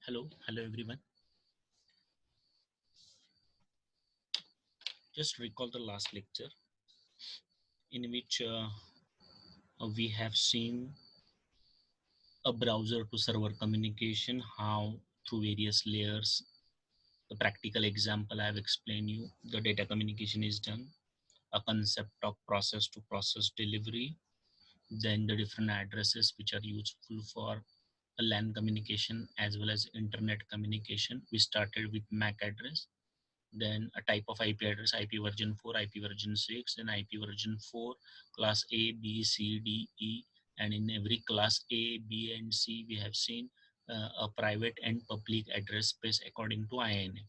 Hello everyone. Just recall the last lecture in which we have seen a browser to server communication, how through various layers. The practical example I have explained you, the data communication is done, a concept of process to process delivery, then the different addresses which are useful for a LAN communication as well as internet communication. We started with MAC address, then a type of IP address, IP version 4, IP version 6, then IP version 4, class A, B, C, D, E, and in every class A, B, and C, we have seen a private and public address space according to INA.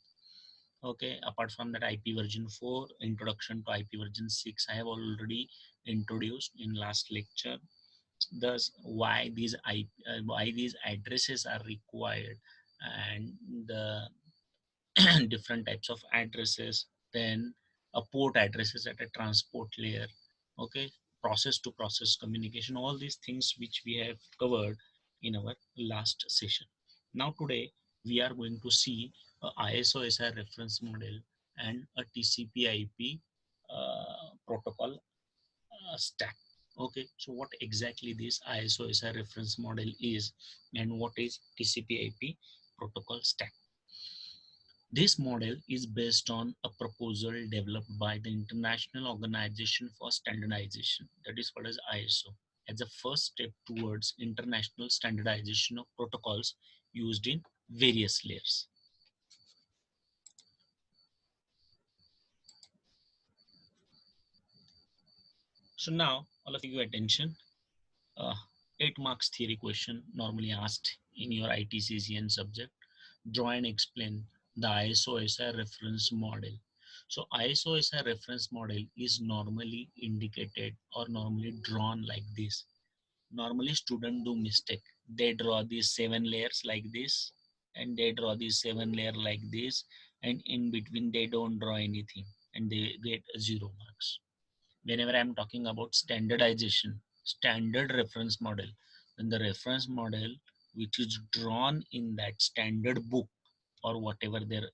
Okay, apart from that, IP version 4, introduction to IP version 6, I have already introduced in last lecture. Thus, why these addresses are required, and the different types of addresses, then a port addresses at a transport layer. Okay, process to process communication, all these things which we have covered in our last session. Now today we are going to see a ISO-SI reference model and a TCP/IP protocol stack. Okay, so what exactly this ISO-SI reference model is and what is TCP/IP protocol stack? This model is based on a proposal developed by the International Organization for Standardization, that is called as ISO, as a first step towards international standardization of protocols used in various layers. So now, all of you attention, uh, 8 marks theory question normally asked in your ITCCN subject. Draw and explain the ISO-SI reference model. So ISO-SI reference model is normally indicated or normally drawn like this. Normally students do mistake. They draw these 7 layers like this, and they draw these 7 layer like this, and in between they don't draw anything, and they get 0 marks. Whenever I'm talking about standardization, standard reference model, then the reference model which is drawn in that standard book or whatever their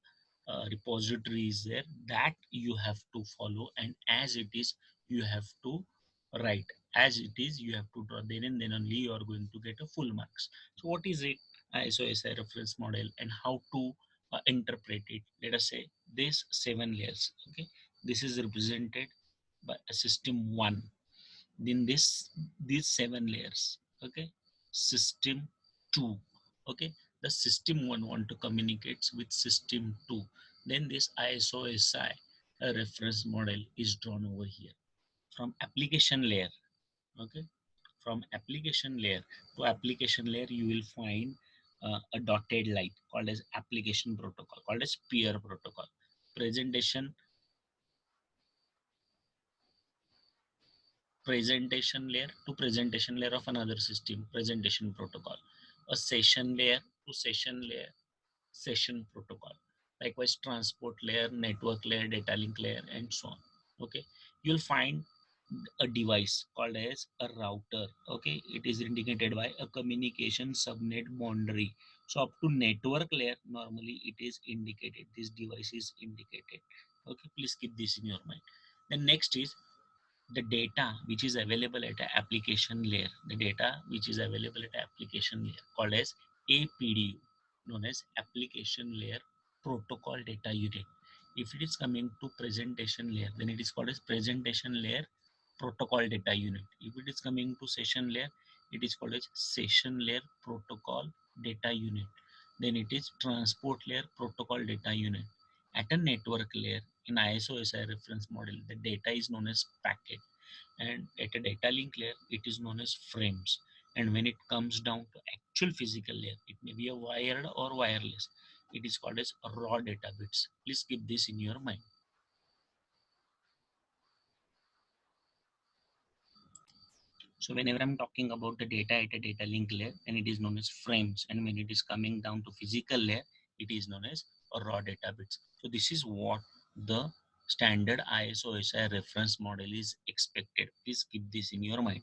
repository is there, that you have to follow, and as it is you have to write, as it is you have to draw, then and then only you are going to get a full marks. So what is it, ISO-SI reference model, and how to interpret it? Let us say this 7 layers. Okay, this is represented by a system 1, then these 7 layers. Okay, system 2. Okay, the system 1 want to communicate with system 2, then this ISO-SI reference model is drawn over here. From application layer, okay, from application layer to application layer, you will find a dotted line called as application protocol, called as peer protocol. Presentation layer to presentation layer of another system, presentation protocol. A session layer to session layer, session protocol. Likewise, transport layer, network layer, data link layer, and so on. Okay, you'll find a device called as a router. Okay, it is indicated by a communication subnet boundary. So up to network layer, normally it is indicated, this device is indicated. Okay, please keep this in your mind. Then next is the data which is available at an application layer, the data which is available at application layer, called as APDU, known as application layer protocol data unit. If it is coming to presentation layer, then it is called as presentation layer protocol data unit. If it is coming to session layer, it is called as session layer protocol data unit. Then it is transport layer protocol data unit. At a network layer, in ISO-SI reference model, the data is known as packet, and at a data link layer, it is known as frames. And when it comes down to actual physical layer, it may be a wired or wireless. It is called as raw data bits. Please keep this in your mind. So whenever I'm talking about the data at a data link layer, then it is known as frames. And when it is coming down to physical layer, it is known as raw data bits. So this is what the standard ISO-SI reference model is expected. Please keep this in your mind.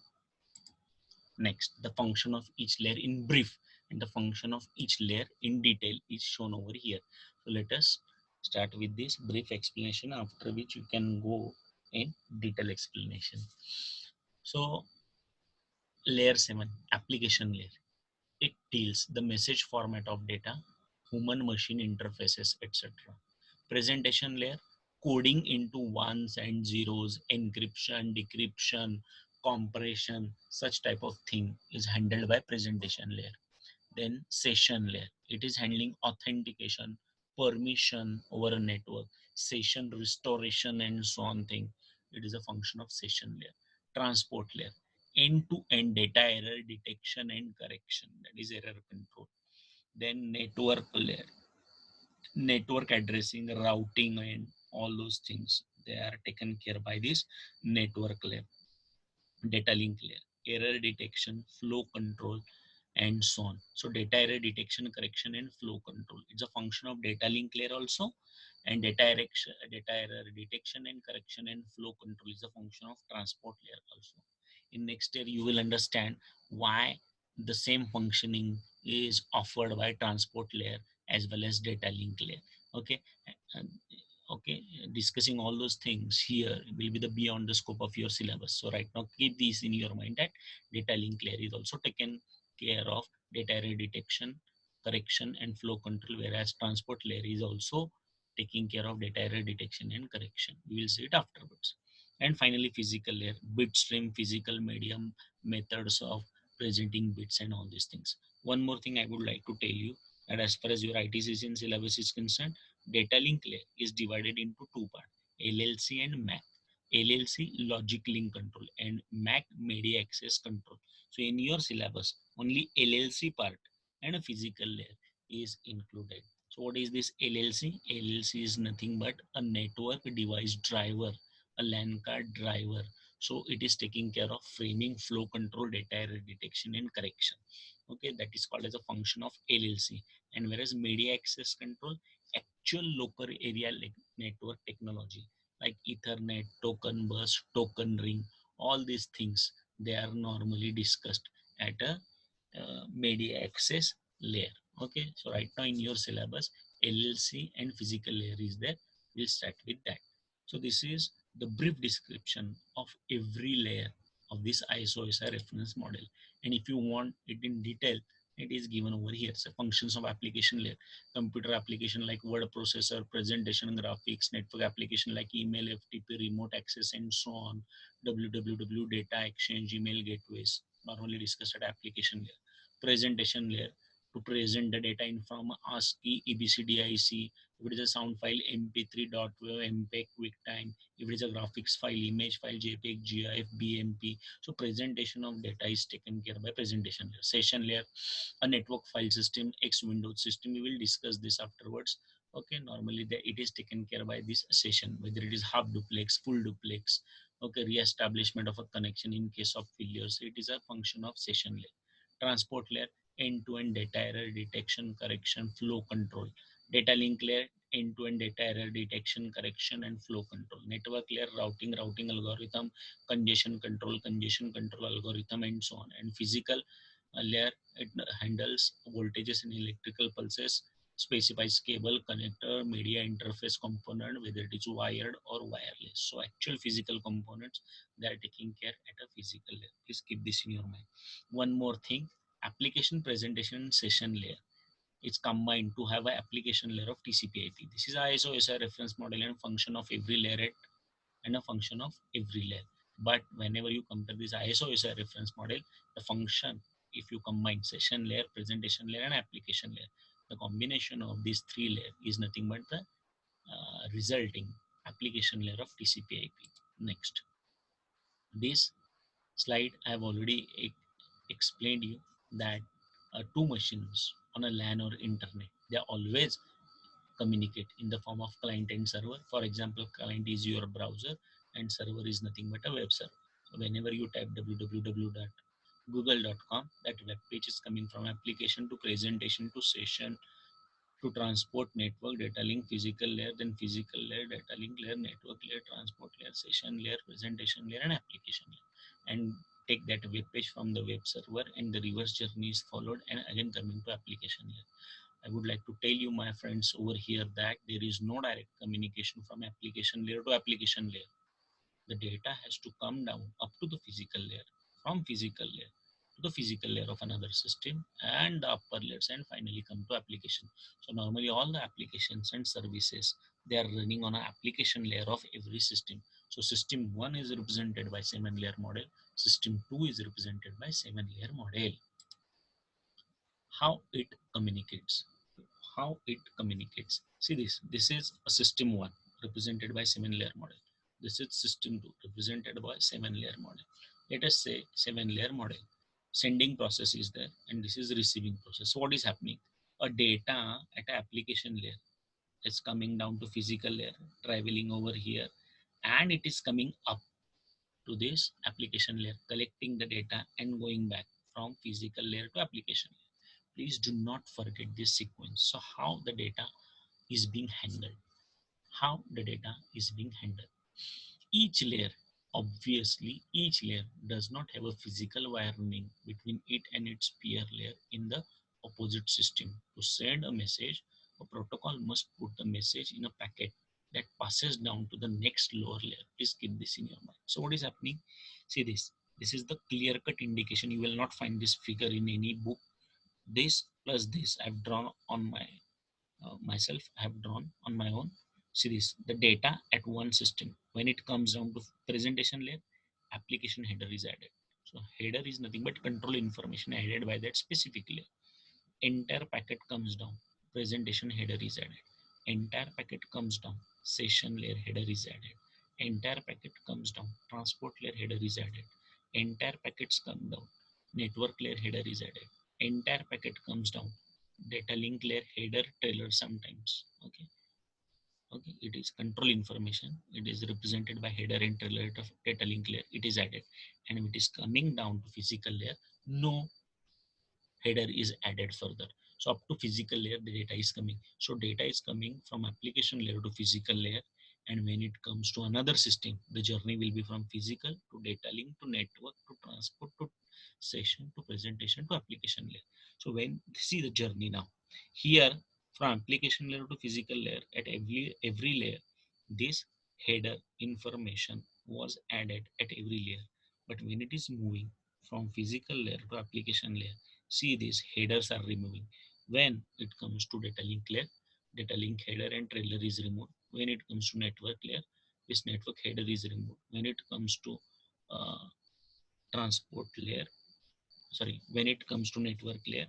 Next, the function of each layer in brief. and the function of each layer in detail is shown over here. So let us start with this brief explanation, after which you can go in detail explanation. So layer 7, application layer. It deals the message format of data, human machine interfaces, etc. Presentation layer, coding into ones and zeros, encryption, decryption, compression, such type of thing is handled by presentation layer. Then session layer, it is handling authentication, permission over a network, session restoration and so on thing. It is a function of session layer. Transport layer, end-to-end data error detection and correction, that is error control. Then network layer, network addressing, routing and all those things, they are taken care by this network layer. Data link layer, error detection, flow control and so on. So data error detection, correction and flow control, it's a function of data link layer also, and data error detection and correction and flow control is a function of transport layer also. In next year you will understand why the same functioning is offered by transport layer as well as data link layer. Okay. And okay, discussing all those things here will be the beyond the scope of your syllabus. So right now keep these in your mind, that data link layer is also taken care of data error detection, correction and flow control, whereas transport layer is also taking care of data error detection and correction. We will see it afterwards. And finally physical layer, bit stream, physical medium, methods of presenting bits and all these things. One more thing I would like to tell you, that as far as your ITCC syllabus is concerned, data link layer is divided into two parts, LLC and MAC. LLC, logic link control, and MAC, media access control. So in your syllabus only LLC part and a physical layer is included. So what is this LLC? LLC is nothing but a network device driver, a LAN card driver. So it is taking care of framing, flow control, data error detection and correction. Okay, that is called as a function of LLC. And whereas media access control, actual local area network technology like Ethernet, token bus, token ring, all these things, they are normally discussed at a media access layer. Okay, so right now in your syllabus, LLC and physical layer is there. We'll start with that. So this is the brief description of every layer of this ISO-SR reference model. And if you want it in detail, it is given over here. So functions of application layer, computer application like word processor, presentation, graphics, network application like email, FTP, remote access, and so on. www, data exchange, email gateways, normally discussed at application layer. Presentation layer, to present the data in form ASCII, EBCDIC, if it is a sound file, MP3, .wav, MPEG, QuickTime, if it is a graphics file, image file, JPEG, GIF, BMP. So presentation of data is taken care by presentation layer. Session layer, a network file system, X Windows system. We will discuss this afterwards. Okay, normally it is taken care by this session, whether it is half duplex, full duplex. Okay, re-establishment of a connection in case of failures. It is a function of session layer. Transport layer, end-to-end data error detection, correction, flow control. Data link layer, end-to-end data error detection, correction, and flow control. Network layer, routing algorithm, congestion control algorithm, and so on. And physical layer, it handles voltages and electrical pulses, specifies cable, connector, media interface component, whether it is wired or wireless. So actual physical components, they are taking care at a physical layer. Please keep this in your mind. One more thing, application presentation session layer, it's combined to have an application layer of TCP/IP. This is ISO-SR reference model and function of every layer and a function of every layer. But whenever you compare this ISO-SR reference model, the function, if you combine session layer, presentation layer, and application layer, the combination of these three layers is nothing but the resulting application layer of TCP/IP. Next, this slide I have already explained you that two machines on a LAN or internet, they always communicate in the form of client and server. For example, client is your browser and server is nothing but a web server. So whenever you type www.google.com, that web page is coming from application to presentation to session to transport, network, data link, physical layer, then physical layer, data link layer, network layer, transport layer, session layer, presentation layer, and application layer. And take that web page from the web server, and the reverse journey is followed, and again coming to application layer. I would like to tell you, my friends, over here that there is no direct communication from application layer to application layer. The data has to come down up to the physical layer, from physical layer to the physical layer of another system and the upper layers, and finally come to application. So normally all the applications and services, they are running on an application layer of every system. So system 1 is represented by 7 layer model, system 2 is represented by 7 layer model. How it communicates, see this is a system 1 represented by 7 layer model. This is system 2 represented by 7 layer model. Let us say 7 layer model, sending process is there, and this is receiving process. So what is happening? A data at a application layer is coming down to physical layer, traveling over here, and it is coming up to this application layer, collecting the data and going back from physical layer to application. Please do not forget this sequence. So how the data is being handled, how the data is being handled. Each layer, obviously each layer does not have a physical wire running between it and its peer layer in the opposite system. To send a message, a protocol must put the message in a packet that passes down to the next lower layer. Please keep this in your mind. So what is happening? See this is the clear cut indication. You will not find this figure in any book. This plus this I've drawn on my myself, I have drawn on my own. See this, the data at one system, when it comes down to presentation layer, application header is added. So header is nothing but control information added by that specific layer. Entire packet comes down, presentation header is added. Entire packet comes down, session layer header is added. Entire packet comes down, transport layer header is added. Entire packets come down, network layer header is added. Entire packet comes down, data link layer header trailer sometimes. Okay, it is control information, it is represented by header and trailer of data link layer, it is added. And if it is coming down to physical layer, no header is added further. So up to physical layer, the data is coming. So data is coming from application layer to physical layer. And when it comes to another system, the journey will be from physical to data link to network to transport to session to presentation to application layer. So when see the journey now, here from application layer to physical layer, at every layer, this header information was added at every layer. But when it is moving from physical layer to application layer, see these headers are removing. When it comes to data link layer, data link header and trailer is removed. When it comes to network layer, this network header is removed. When it comes to uh, transport layer, sorry, when it comes to network layer,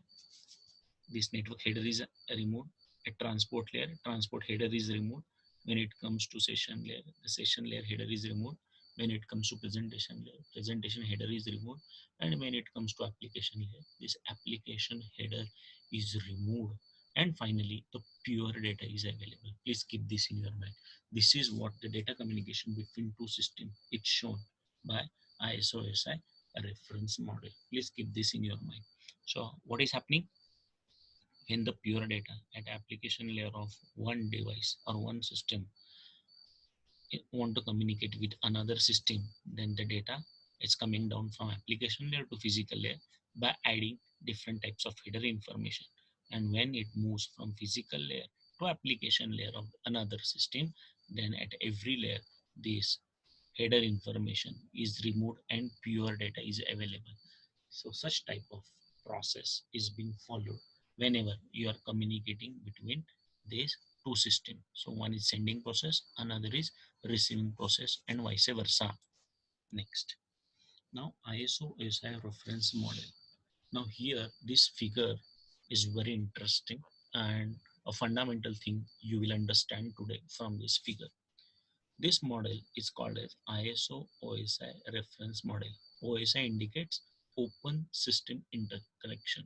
this network header is removed. At transport layer, transport header is removed. When it comes to session layer, the session layer header is removed. When it comes to presentation layer, presentation header is removed. And when it comes to application layer, this application header is removed. And finally the pure data is available. Please keep this in your mind. This is what the data communication between two systems, it's shown by ISO-SI reference model. Please keep this in your mind. So what is happening? When the pure data at application layer of one device or one system want to communicate with another system, then the data is coming down from application layer to physical layer by adding different types of header information. And when it moves from physical layer to application layer of another system, then at every layer, this header information is removed and pure data is available. So such type of process is being followed whenever you are communicating between these two systems. So one is sending process, another is receiving process, and vice versa. Next, now ISO SI reference model. Now here this figure is very interesting and a fundamental thing you will understand today from this figure. This model is called as ISO OSI reference model. OSI indicates open system interconnection.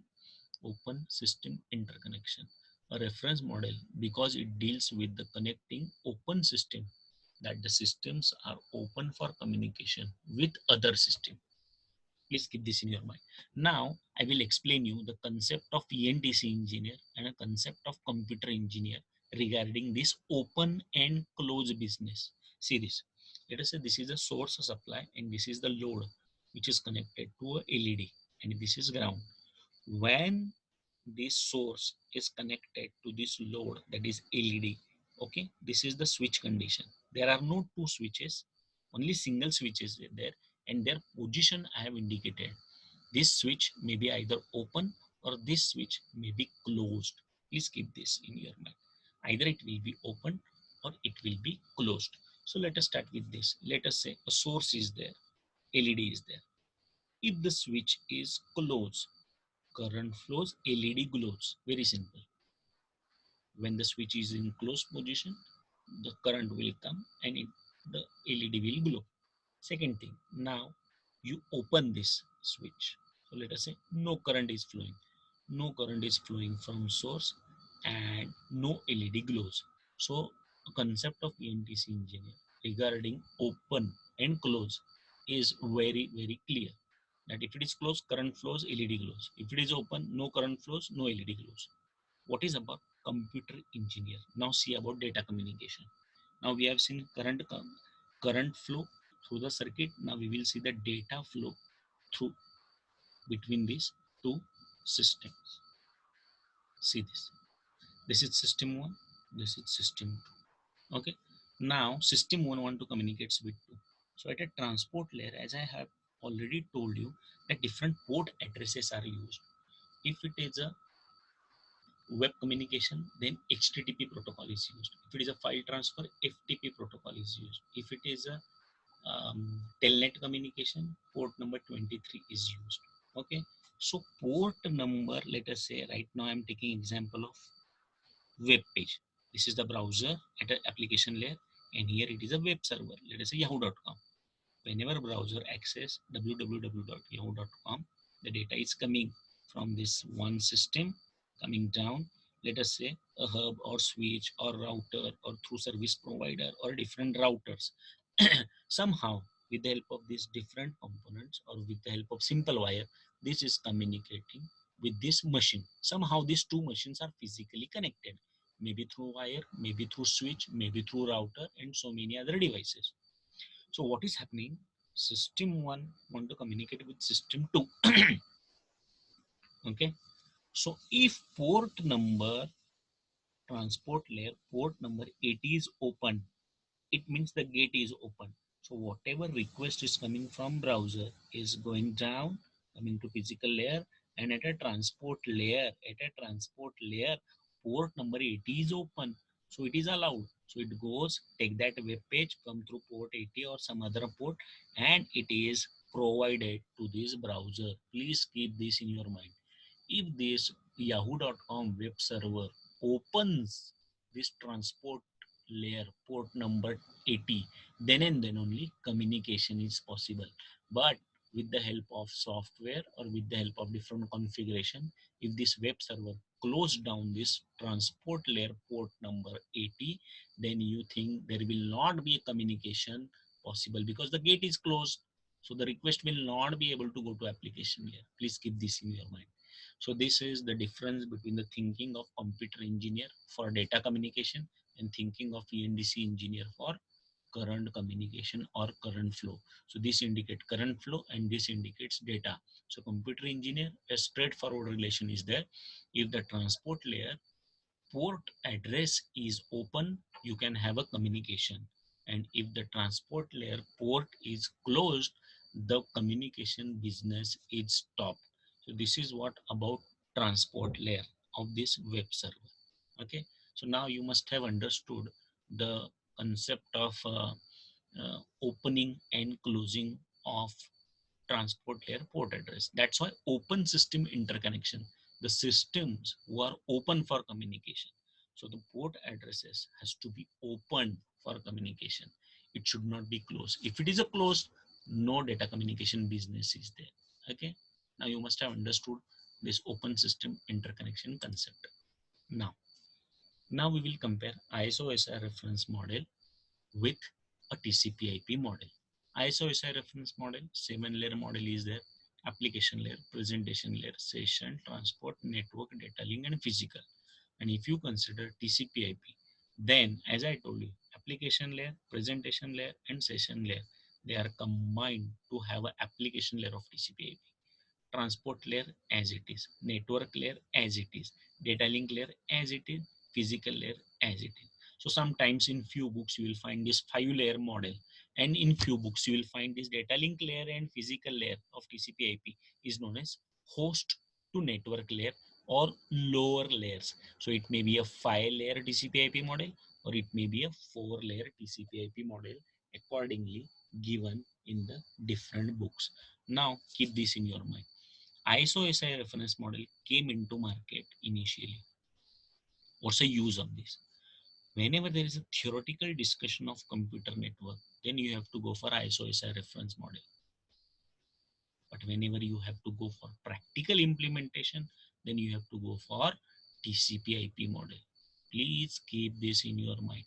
Open system interconnection. A reference model because it deals with the connecting open system, that the systems are open for communication with other system. Please keep this in your mind. Now I will explain you the concept of ENTC engineer and a concept of computer engineer regarding this open and closed business. See this. Let us say this is the source supply and this is the load. which is connected to a LED, and this is ground. When this source is connected to this load, that is LED, okay, this is the switch condition. There are no two switches, only single switches there, and their position I have indicated. This switch may be either open or this switch may be closed. Please keep this in your mind. Either it will be open or it will be closed. So let us start with this. Let us say a source is there, LED is there. If the switch is closed, current flows, LED glows. Very simple. When the switch is in closed position, the current will come and the LED will glow. Second thing, now you open this switch. So let us say no current is flowing. No current is flowing from source and no LED glows. So the concept of ENTC engineer regarding open and close is very, very clear. That if it is closed, current flows, LED glows. If it is open, no current flows, no LED glows. What is about computer engineer? Now see about data communication. Now we have seen current flow through the circuit. Now we will see the data flow through between these two systems. See this. This is system 1. This is system 2. Okay. Now system 1 want to communicate with 2. So at a transport layer, as I have already told you, that different port addresses are used. If it is a web communication, then HTTP protocol is used. If it is a file transfer, FTP protocol is used. If it is a telnet communication, port number 23 is used. Okay, so port number, let us say right now I'm taking example of web page. This is the browser at an application layer, and here it is a web server, let us say yahoo.com. Whenever browser access www.yahoo.com, the data is coming from this one system, coming down, let us say a hub or switch or router or through service provider or different routers. Somehow with the help of these different components or with the help of simple wire, this is communicating with this machine. Somehow these two machines are physically connected, maybe through wire, maybe through switch, maybe through router, and so many other devices. So what is happening? System 1 want to communicate with system 2. Okay. So if port number, transport layer, port number 80 is open, it means the gate is open. So whatever request is coming from browser is going down, coming to physical layer, and at a transport layer, port number 80 is open. So it is allowed. So it goes, take that web page, come through port 80 or some other port, and it is provided to this browser. Please keep this in your mind. If this yahoo.com web server opens this transport layer port number 80, then and then only communication is possible. But with the help of software or with the help of different configuration, if this web server close down this transport layer port number 80, then you think there will not be a communication possible because the gate is closed. So the request will not be able to go to application layer. Please keep this in your mind. So this is the difference between the thinking of computer engineer for data communication and thinking of ENDC engineer for current communication or current flow. So this indicates current flow and this indicates data. So computer engineer, a straightforward relation is there. If the transport layer port address is open, you can have a communication. And if the transport layer port is closed, the communication business is stopped. So this is what about transport layer of this web server. Okay, so now you must have understood the concept of opening and closing of transport layer port address. That's why open system interconnection, the systems who are open for communication. So the port addresses has to be open for communication. It should not be closed. If it is a closed, no data communication business is there. Okay, now you must have understood this open system interconnection concept. Now we will compare ISO-SI reference model with a TCP/IP model. ISO-SI reference model, 7-layer model is there: application layer, presentation layer, session, transport, network, data link, and physical. And if you consider TCP/IP, then as I told you, application layer, presentation layer, and session layer, They are combined to have an application layer of TCP/IP, transport layer as it is, network layer as it is, data link layer as it is, physical layer as it is. So sometimes in few books you will find this 5-layer model, and in few books you will find this data link layer and physical layer of TCP/IP is known as host to network layer or lower layers. So it may be a 5-layer TCP/IP model, or it may be a 4-layer TCP/IP model, accordingly given in the different books. Now keep this in your mind. ISO-SI reference model came into market initially. What's the use of this? Whenever there is a theoretical discussion of computer network, then you have to go for ISO-SI reference model. But whenever you have to go for practical implementation, then you have to go for TCP/IP model. Please keep this in your mind.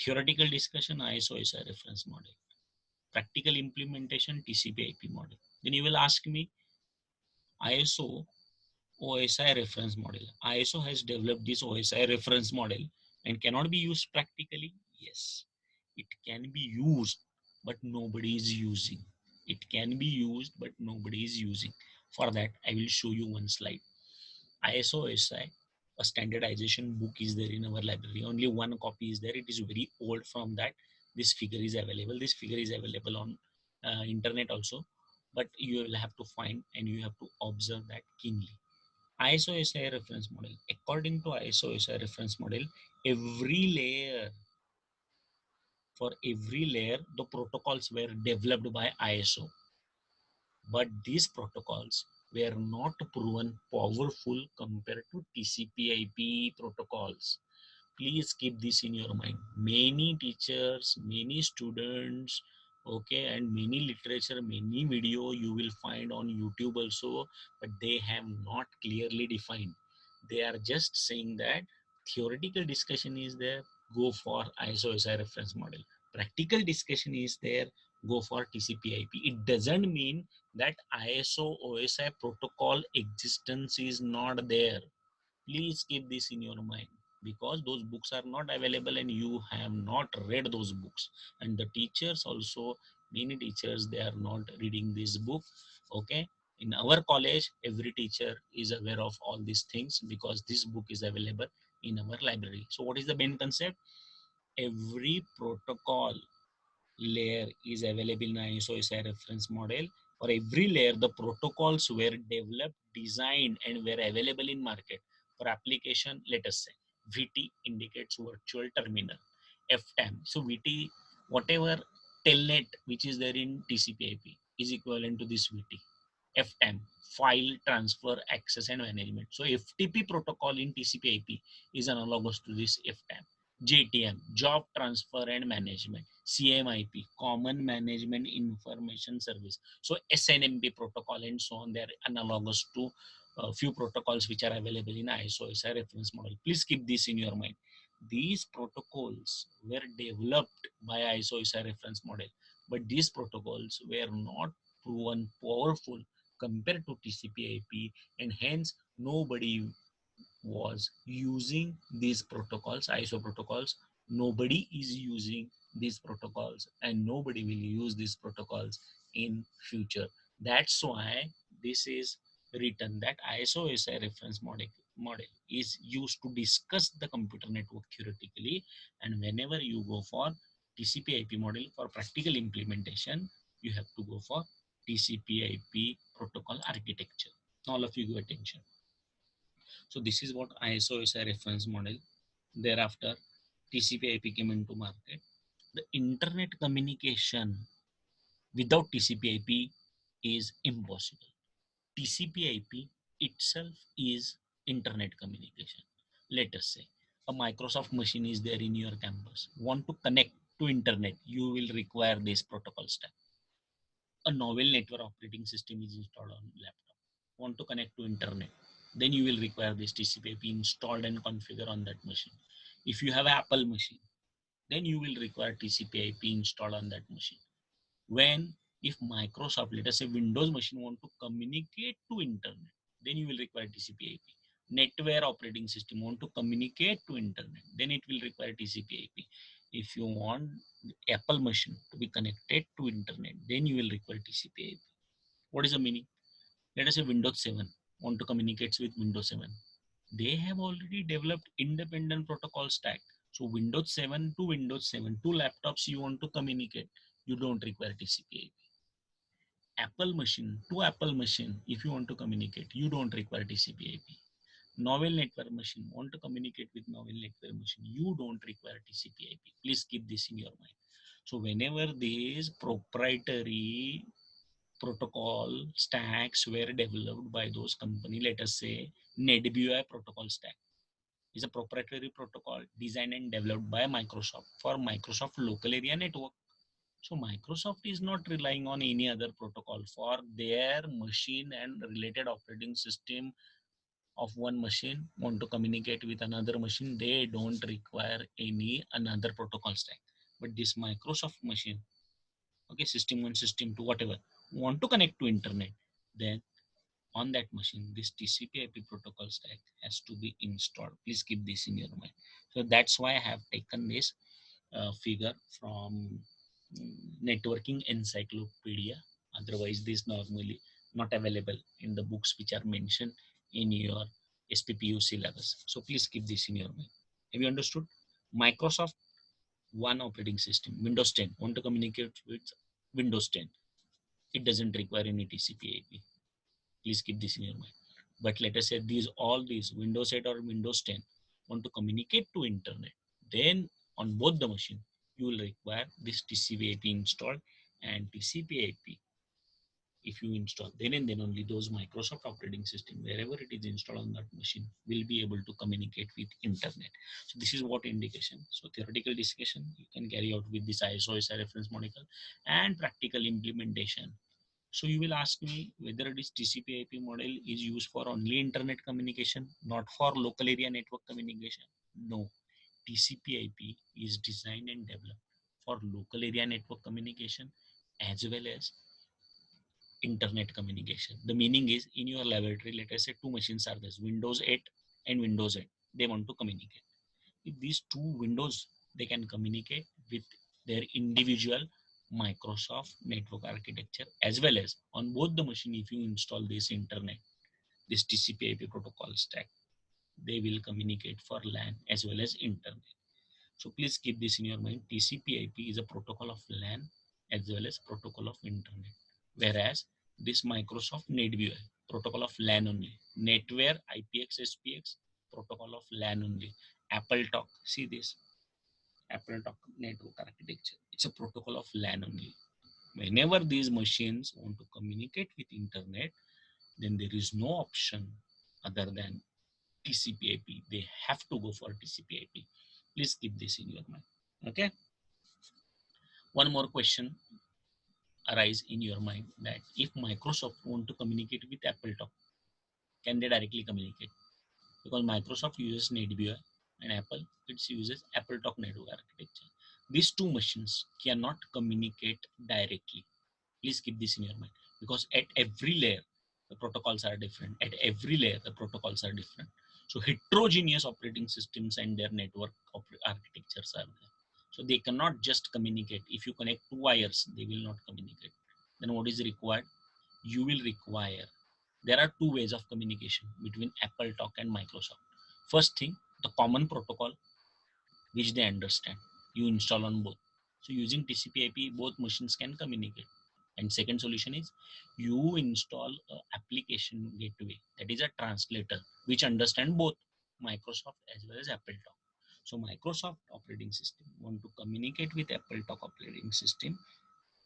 Theoretical discussion, ISO-SI reference model. Practical implementation, TCP/IP model. Then you will ask me, ISO OSI reference model. ISO has developed this OSI reference model and cannot be used practically. Yes, it can be used, but nobody is using. It can be used, but nobody is using. For that, I will show you one slide. ISO OSI, a standardization book is there in our library. Only one copy is there. It is very old. From that, this figure is available. This figure is available on internet also, but you will have to find and you have to observe that keenly. ISO-SI reference model. According to ISO-SI reference model, every layer, for every layer, the protocols were developed by ISO. But these protocols were not proven powerful compared to TCP/IP protocols. Please keep this in your mind. Many teachers, many students, okay, and many literature, many video you will find on YouTube also, but they have not clearly defined. They are just saying that theoretical discussion is there, go for ISO-SI reference model. Practical discussion is there, go for TCP/IP. It doesn't mean that ISO-OSI protocol existence is not there. Please keep this in your mind, because those books are not available and you have not read those books. And the teachers also, many teachers, they are not reading this book. Okay, in our college every teacher is aware of all these things because this book is available in our library. So what is the main concept? Every protocol layer is available in ISO-SI reference model. For every layer, the protocols were developed, designed, and were available in market. For application, let us say VT indicates virtual terminal. FTAM, so VT, whatever telnet which is there in TCP/IP is equivalent to this VT. FTAM, file transfer access and management. So FTP protocol in TCP/IP is analogous to this FTAM. JTM, job transfer and management. CMIP, common management information service. So SNMP protocol and so on, they are analogous to few protocols which are available in ISO-SI reference model. Please keep this in your mind. These protocols were developed by ISO-SI reference model, but these protocols were not proven powerful compared to TCP/IP, and hence nobody was using these protocols, ISO protocols. Nobody is using these protocols, and nobody will use these protocols in future. That's why this is written that ISO-SI reference model is used to discuss the computer network theoretically, and whenever you go for TCP/IP model for practical implementation, you have to go for TCP/IP protocol architecture. All of you give attention. So this is what ISO-SI reference model. Thereafter, TCP/IP came into market. The internet communication without TCP/IP is impossible. TCP/IP itself is internet communication. Let us say a Microsoft machine is there in your campus. Want to connect to internet, you will require this protocol stack. A novel network operating system is installed on laptop. Want to connect to internet, then you will require this TCP/IP installed and configured on that machine. If you have an Apple machine, then you will require TCP/IP installed on that machine. When, if Microsoft, let us say Windows machine, want to communicate to internet, then you will require TCP/IP. Netware operating system want to communicate to internet, then it will require TCP/IP. If you want Apple machine to be connected to internet, then you will require TCP/IP. What is the meaning? Let us say Windows 7 want to communicate with Windows 7. They have already developed independent protocol stack. So Windows 7 to Windows 7, two laptops you want to communicate, you don't require TCP/IP. Apple machine to Apple machine, if you want to communicate, you don't require TCP/IP. Novel network machine want to communicate with novel network machine, you don't require TCP/IP. Please keep this in your mind. So whenever these proprietary protocol stacks were developed by those company, let us say NetBEUI protocol stack is a proprietary protocol designed and developed by Microsoft for Microsoft local area network. So Microsoft is not relying on any other protocol for their machine and related operating system of one machine want to communicate with another machine. They don't require any another protocol stack. But this Microsoft machine, okay, system one, system two, whatever, want to connect to internet, then on that machine this TCP/IP protocol stack has to be installed. Please keep this in your mind. So that's why I have taken this figure from networking encyclopedia. Otherwise this normally not available in the books which are mentioned in your SPPU syllabus. So please keep this in your mind. Have you understood? Microsoft one operating system, Windows 10 want to communicate with Windows 10, it doesn't require any TCP/IP. Please keep this in your mind. But let us say these Windows 8 or Windows 10 want to communicate to internet, then on both the machine you will require this TCP/IP installed, and TCP/IP if you install, then and then only those Microsoft operating system wherever it is installed on that machine will be able to communicate with internet. So this is what indication. So theoretical discussion you can carry out with this ISO reference model and practical implementation. So you will ask me whether this TCP/IP model is used for only internet communication, not for local area network communication. No, TCP/IP is designed and developed for local area network communication as well as internet communication. The meaning is in your laboratory, let us say two machines are there, Windows 8 and Windows 8. They want to communicate. With these two Windows, they can communicate with their individual Microsoft network architecture as well as on both the machine. If you install this internet, this TCP/IP protocol stack, they will communicate for LAN as well as internet. So please keep this in your mind. TCP/IP is a protocol of LAN as well as protocol of internet. Whereas this Microsoft NetBEUI protocol of LAN only. NetWare IPX SPX protocol of LAN only. AppleTalk, see this AppleTalk network architecture. It's a protocol of LAN only. Whenever these machines want to communicate with internet, then there is no option other than TCP/IP. They have to go for TCP/IP. Please keep this in your mind. Okay. One more question arise in your mind that if Microsoft want to communicate with AppleTalk, can they directly communicate? Because Microsoft uses NetBEUI and Apple it uses AppleTalk network architecture. These two machines cannot communicate directly. Please keep this in your mind because at every layer the protocols are different. At every layer the protocols are different. So heterogeneous operating systems and their network architectures are there. So they cannot just communicate. If you connect two wires, they will not communicate. Then what is required? You will require, there are two ways of communication between AppleTalk and Microsoft. First thing, the common protocol which they understand, you install on both. So using TCP/IP, both machines can communicate. And second solution is you install a application gateway, that is a translator which understand both Microsoft as well as AppleTalk. So Microsoft operating system want to communicate with AppleTalk operating system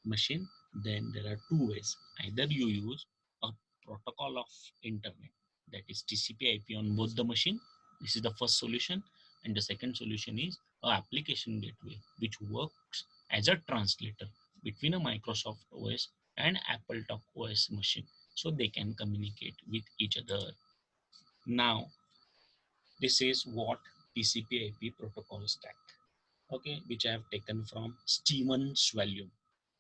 machine, then there are two ways. Either you use a protocol of internet, that is TCP/IP on both the machine. This is the first solution. And the second solution is a application gateway, which works as a translator between a Microsoft OS and AppleTalk OS machine. So they can communicate with each other. Now, this is what TCP/IP protocol stack, okay, which I have taken from Stevens volume.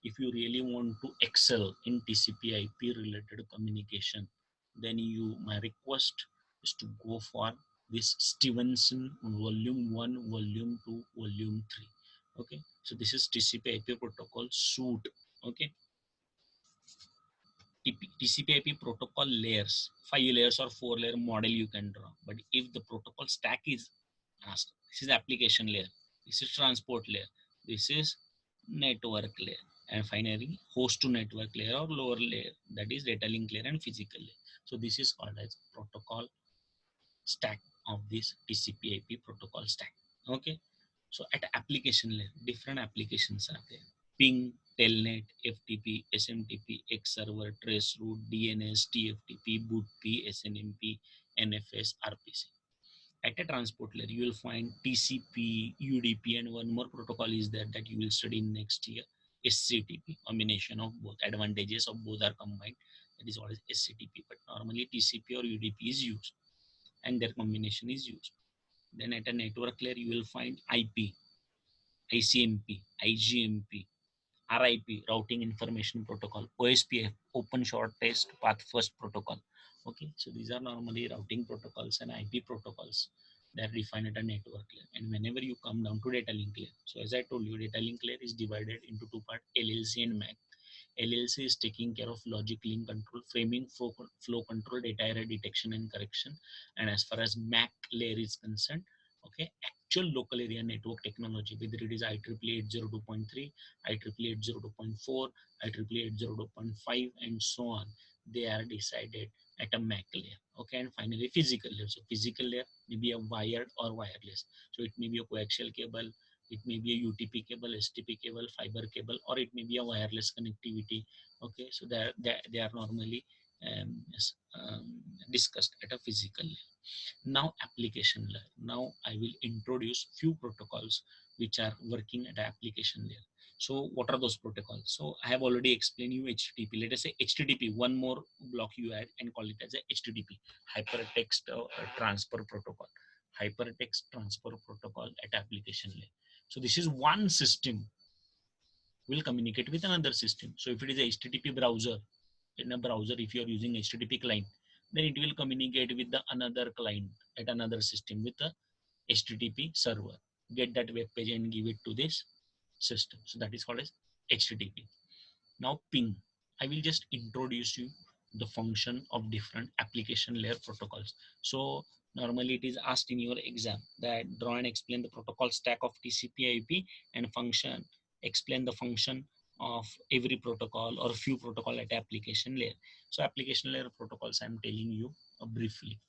If you really want to excel in TCP/IP related communication, then my request is to go for this Stevenson volume 1, volume 2, volume 3. Okay, so this is TCP IP protocol suite. Okay, TCP IP protocol layers, 5 layers or 4 layer model you can draw. But if the protocol stack is asked, this is application layer, this is transport layer, this is network layer, and finally host to network layer or lower layer, that is data link layer and physical layer. So this is called as protocol stack of this TCP IP protocol stack. Okay, so at application layer, different applications are there. Ping, Telnet, FTP, SMTP, X server, Traceroute, DNS, TFTP, BootP, SNMP, NFS, RPC. At a transport layer, you will find TCP, UDP, and one more protocol is there that you will study next year. SCTP, combination of both. Advantages of both are combined. That is what is SCTP. But normally TCP or UDP is used, and their combination is used. Then at a network layer, you will find IP, ICMP, IGMP, RIP, Routing Information Protocol, OSPF, Open Shortest Path First Protocol. Okay, so these are normally routing protocols and IP protocols that are defined at a network layer. And whenever you come down to data link layer, so as I told you, data link layer is divided into two parts, LLC and MAC. LLC is taking care of logic link control, framing, flow control, data error detection and correction. And as far as MAC layer is concerned, okay, actual local area network technology, whether it is IEEE 802.3, IEEE 802.4, IEEE 802.5, and so on, they are decided at a MAC layer. Okay, and finally physical layer. So physical layer may be a wired or wireless. So it may be a coaxial cable, it may be a UTP cable, STP cable, fiber cable, or it may be a wireless connectivity. Okay, so they are normally yes, discussed at a physical layer. Now application layer. Now I will introduce few protocols which are working at application layer. So what are those protocols? So I have already explained you HTTP. Let us say HTTP, one more block you add and call it as a HTTP, hypertext transfer protocol. Hypertext transfer protocol at application layer. So this is one system will communicate with another system. So if it is a HTTP browser, in a browser, if you are using HTTP client, then it will communicate with the another client at another system with a HTTP server. Get that web page and give it to this system. So that is called as HTTP. Now ping. I will just introduce you the function of different application layer protocols. So normally it is asked in your exam that draw and explain the protocol stack of TCP/IP and function. Explain the function of every protocol or few protocol at application layer. So application layer protocols I am telling you briefly.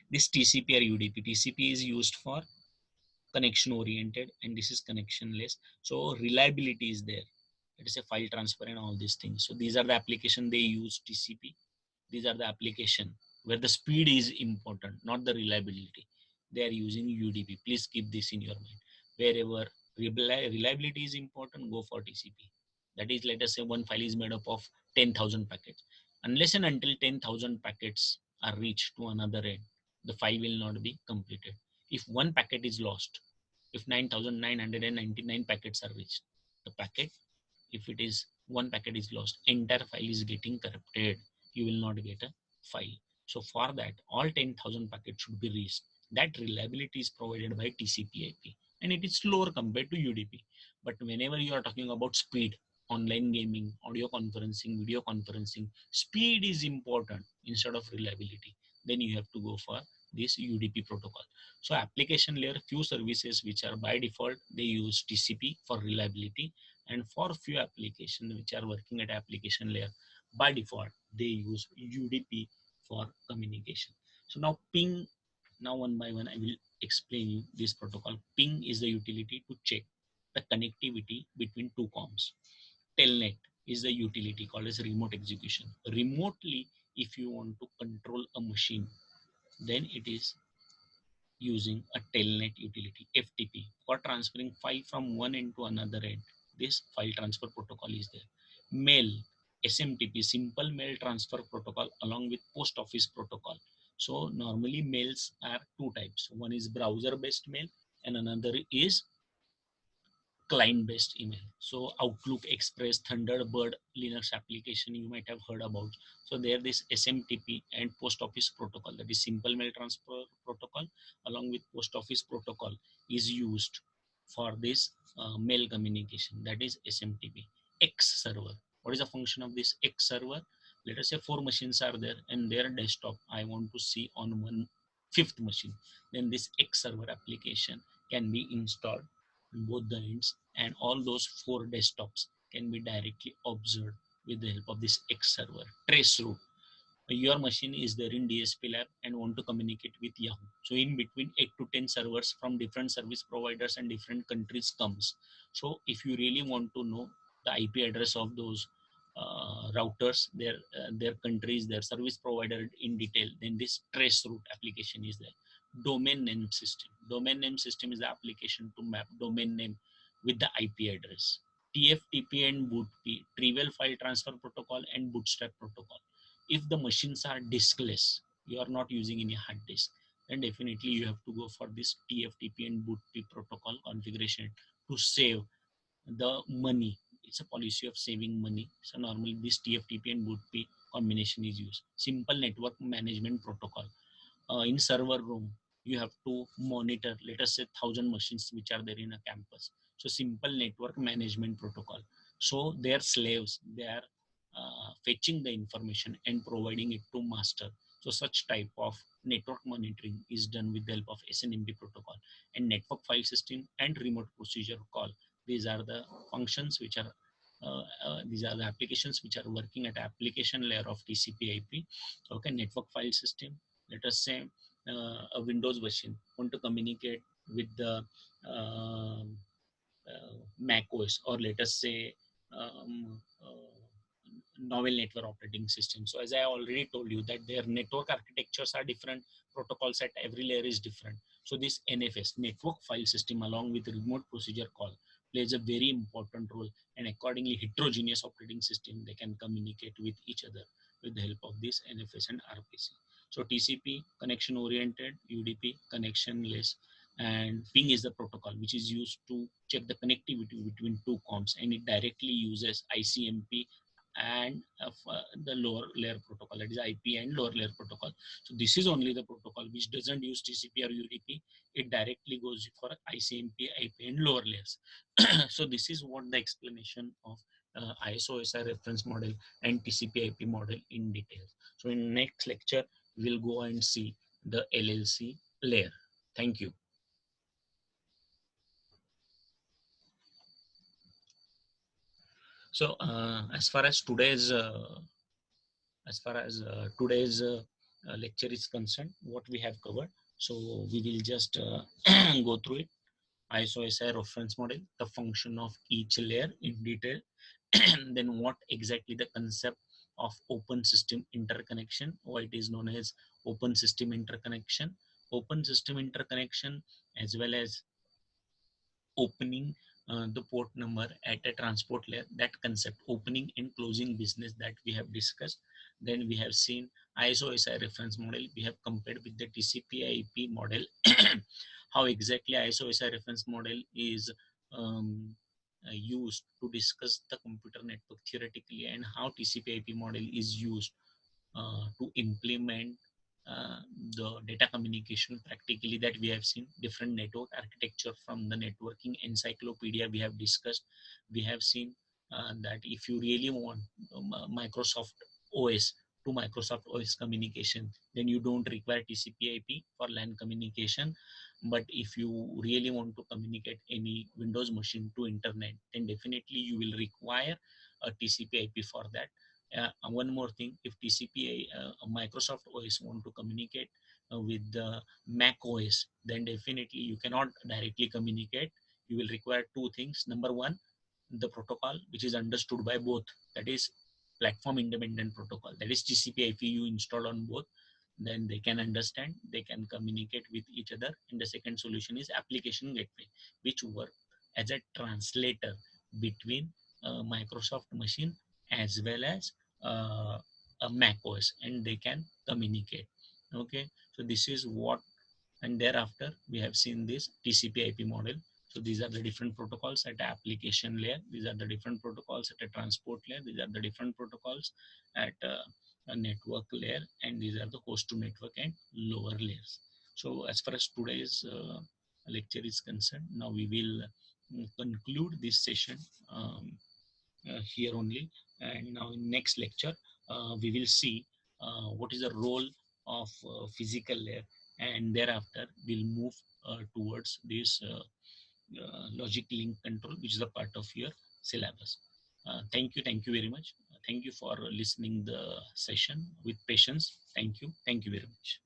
This TCP or UDP. TCP is used for connection oriented and this is connectionless, so reliability is there. It is a file transfer and all these things. So these are the application they use TCP. These are the application where the speed is important, not the reliability. They are using UDP. Please keep this in your mind. Wherever reliability is important, go for TCP. That is, let us say one file is made up of 10,000 packets. Unless and until 10,000 packets are reached to another end, the file will not be completed. If one packet is lost, if 9,999 packets are reached, the packet, if it is one packet is lost, entire file is getting corrupted. You will not get a file. So for that, all 10,000 packets should be reached. That reliability is provided by TCP/IP, and it is slower compared to UDP. But whenever you are talking about speed, online gaming, audio conferencing, video conferencing, speed is important instead of reliability. Then you have to go for this UDP protocol. So application layer, few services which are by default, they use TCP for reliability, and for few applications which are working at application layer, by default they use UDP for communication. So now ping, now one by one I will explain you this protocol. Ping is the utility to check the connectivity between two comms. Telnet is the utility called as remote execution. Remotely, if you want to control a machine, then it is using a telnet utility, FTP, for transferring file from one end to another end. This file transfer protocol is there. Mail, SMTP, simple mail transfer protocol, along with post office protocol. So normally mails are two types. One is browser based mail and another is client based email. So Outlook, Express, Thunderbird, Linux application you might have heard about. So there this SMTP and post office protocol, that is simple mail transfer protocol along with post office protocol, is used for this mail communication, that is SMTP. X server. What is the function of this X server? Let us say 4 machines are there and their desktop I want to see on one fifth machine. Then this X server application can be installed on both the ends, and all those 4 desktops can be directly observed with the help of this X server. Trace route. Your machine is there in DSP lab and want to communicate with Yahoo. So in between 8 to 10 servers from different service providers and different countries comes. So if you really want to know the IP address of those routers, their countries, their service provider in detail, then this trace route application is there. Domain name system. Domain name system is the application to map domain name with the IP address. TFTP and BootP, trivial file transfer protocol and bootstrap protocol. If the machines are diskless, you are not using any hard disk, then definitely you have to go for this TFTP and BootP protocol configuration to save the money. It's a policy of saving money. So normally this TFTP and BootP combination is used. Simple network management protocol. In server room, you have to monitor, let us say 1,000 machines which are there in a campus. So simple network management protocol. So their slaves, they are fetching the information and providing it to master. So such type of network monitoring is done with the help of SNMP protocol. And network file system and remote procedure call. These are the functions which are these are the applications which are working at application layer of TCP/IP. Okay, network file system. Let us say a Windows machine want to communicate with the Mac OS, or let us say novel network operating system. So as I already told you that their network architectures are different, protocols at every layer is different. So this NFS, network file system, along with remote procedure call, plays a very important role, and accordingly heterogeneous operating system, they can communicate with each other with the help of this NFS and RPC. So TCP, connection oriented, UDP, connectionless, and ping is the protocol which is used to check the connectivity between two comms, and it directly uses ICMP and the lower layer protocol, that is IP and lower layer protocol. So this is only the protocol which doesn't use TCP or UDP. It directly goes for ICMP, IP and lower layers. So this is what the explanation of ISO-SI reference model and TCP/IP model in detail. So in next lecture, we'll go and see the LLC layer. Thank you. So as far as today's lecture is concerned, what we have covered. So we will just go through it. ISO-SI reference model, the function of each layer in detail, then what exactly the concept of open system interconnection, why it is known as open system interconnection, as well as opening the port number at a transport layer, that concept, opening and closing business, that we have discussed. Then we have seen ISO-SI reference model, we have compared with the TCP/IP model. How exactly ISO-SI reference model is used to discuss the computer network theoretically, and how TCP/IP model is used to implement uh, the data communication practically, that we have seen. Different network architecture from the networking encyclopedia we have discussed. We have seen that if you really want Microsoft OS to Microsoft OS communication, then you don't require TCP/IP for LAN communication. But if you really want to communicate any Windows machine to internet, then definitely you will require a TCP/IP for that. One more thing, if TCP Microsoft OS want to communicate with the Mac OS, then definitely you cannot directly communicate. You will require two things. Number one, the protocol which is understood by both, that is platform independent protocol, that is TCP/IP, you install on both, then they can understand, they can communicate with each other. And the second solution is application gateway, which work as a translator between Microsoft machine as well as a Mac OS, and they can communicate. Okay, so this is what, and thereafter we have seen this TCP/IP model. So these are the different protocols at the application layer. These are the different protocols at a transport layer. These are the different protocols at a network layer, and these are the host to network and lower layers. So as far as today's lecture is concerned. Now we will conclude this session here only. And now in next lecture, we will see what is the role of physical layer, and thereafter we'll move towards this logic link control, which is a part of your syllabus. Thank you very much. Thank you for listening the session with patience. Thank you very much.